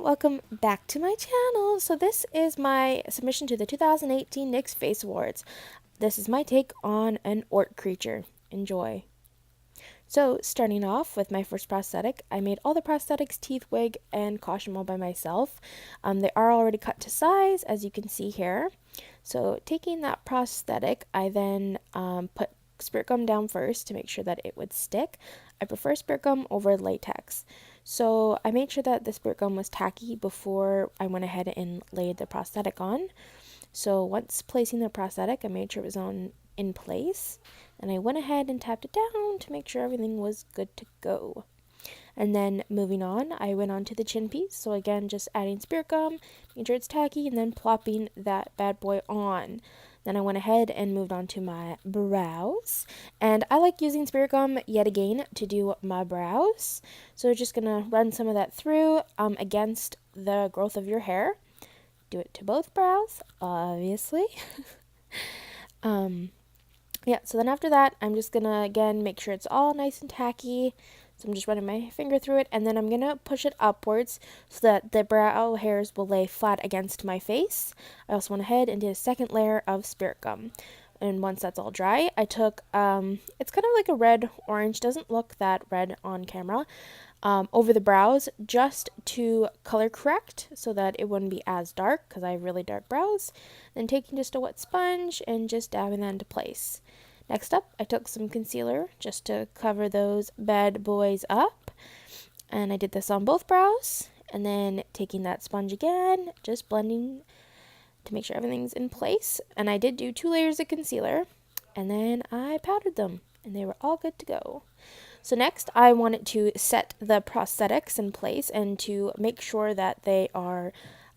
everyone, welcome back to my channel. So this is my submission to the 2018 NYX FACE Awards. This is my take on an orc creature. Enjoy. So starting off with my first prosthetic, I made all the prosthetics, teeth, wig, and costume all by myself. They are already cut to size, as you can see here. So taking that prosthetic, I then put spirit gum down first to make sure that it would stick. I prefer spirit gum over latex. So I made sure that the spirit gum was tacky before I went ahead and laid the prosthetic on. So once placing the prosthetic, I made sure it was in place, and I went ahead and tapped it down to make sure everything was good to go. And then moving on, I went on to the chin piece. So again, just adding spirit gum, making sure it's tacky, and then plopping that bad boy on. Then I went ahead and moved on to my brows. And I like using spirit gum yet again to do my brows. So just gonna run some of that through against the growth of your hair. Do it to both brows, obviously. Yeah, so then after that, I'm just gonna again make sure it's all nice and tacky. So I'm just running my finger through it, and then I'm going to push it upwards so that the brow hairs will lay flat against my face. I also went ahead and did a second layer of spirit gum. And once that's all dry, I took, it's kind of like a red-orange, doesn't look that red on camera, over the brows just to color correct so that it wouldn't be as dark because I have really dark brows. Then taking just a wet sponge and just dabbing that into place. Next up, I took some concealer just to cover those bad boys up. And I did this on both brows. And then taking that sponge again, just blending to make sure everything's in place. And I did do 2 layers of concealer. And then I powdered them. And they were all good to go. So next, I wanted to set the prosthetics in place and to make sure that they are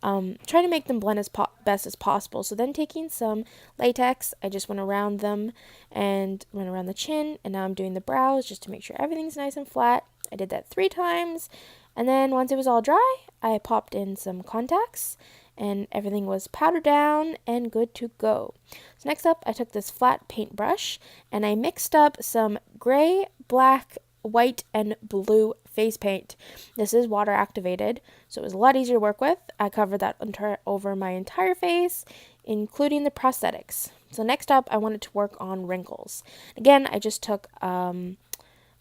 trying to make them blend as best as possible. So then taking some latex, I just went around them and went around the chin, and now I'm doing the brows just to make sure everything's nice and flat. I did that 3 times, and then once it was all dry, I popped in some contacts, and everything was powdered down and good to go. So next up, I took this flat paintbrush, and I mixed up some gray, black, white, and blue face paint. This is water activated, so it was a lot easier to work with. I covered that over my entire face, including the prosthetics. So next up, I wanted to work on wrinkles. Again, I just took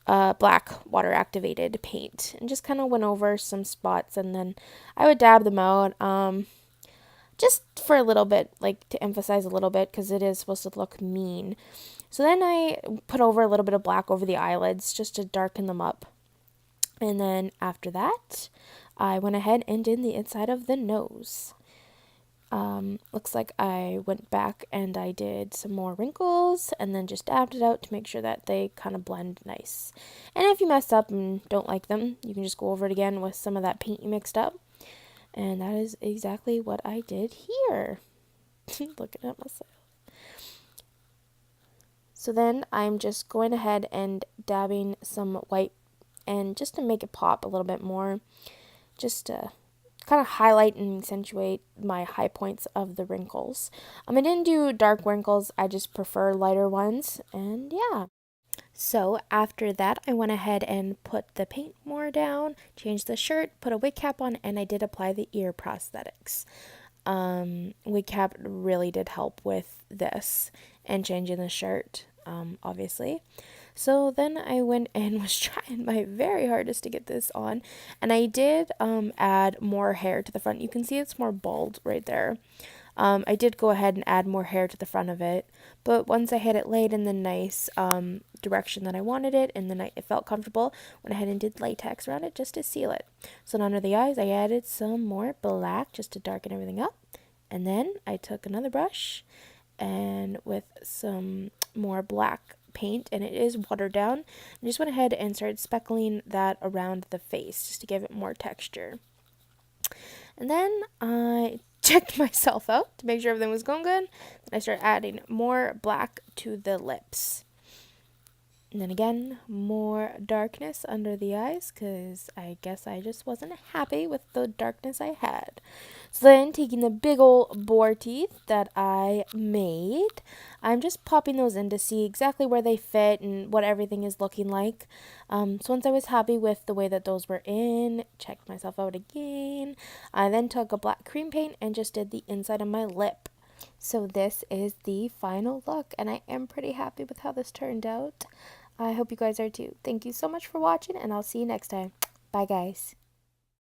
black water activated paint and just kind of went over some spots, and then I would dab them out just for a little bit, like to emphasize a little bit because it is supposed to look mean. So then I put over a little bit of black over the eyelids just to darken them up. And then after that, I went ahead and did the inside of the nose. Looks like I went back and I did some more wrinkles and then just dabbed it out to make sure that they kind of blend nice. And if you mess up and don't like them, you can just go over it again with some of that paint you mixed up. And that is exactly what I did here. Looking at myself. So then I'm just going ahead and dabbing some white, and just to make it pop a little bit more, just to kind of highlight and accentuate my high points of the wrinkles. I didn't do dark wrinkles, I just prefer lighter ones, and yeah. So after that, I went ahead and put the paint more down, changed the shirt, put a wig cap on, and I did apply the ear prosthetics. Wig cap really did help with this and changing the shirt, obviously. So then I went and was trying my very hardest to get this on, and I did add more hair to the front. You can see it's more bald right there. I did go ahead and add more hair to the front of it, but once I had it laid in the nice direction that I wanted it, and then it felt comfortable, went ahead and did latex around it just to seal it. So under the eyes, I added some more black just to darken everything up, and then I took another brush and with some more black paint, and it is watered down, and just went ahead and started speckling that around the face just to give it more texture. And then I checked myself out to make sure everything was going good. Then I started adding more black to the lips. And then again, more darkness under the eyes because I guess I just wasn't happy with the darkness I had. So then, taking the big old boar teeth that I made, I'm just popping those in to see exactly where they fit and what everything is looking like. So once I was happy with the way that those were in, checked myself out again. I then took a black cream paint and just did the inside of my lip. So this is the final look, and I am pretty happy with how this turned out. I hope you guys are too. Thank you so much for watching, and I'll see you next time. Bye, guys.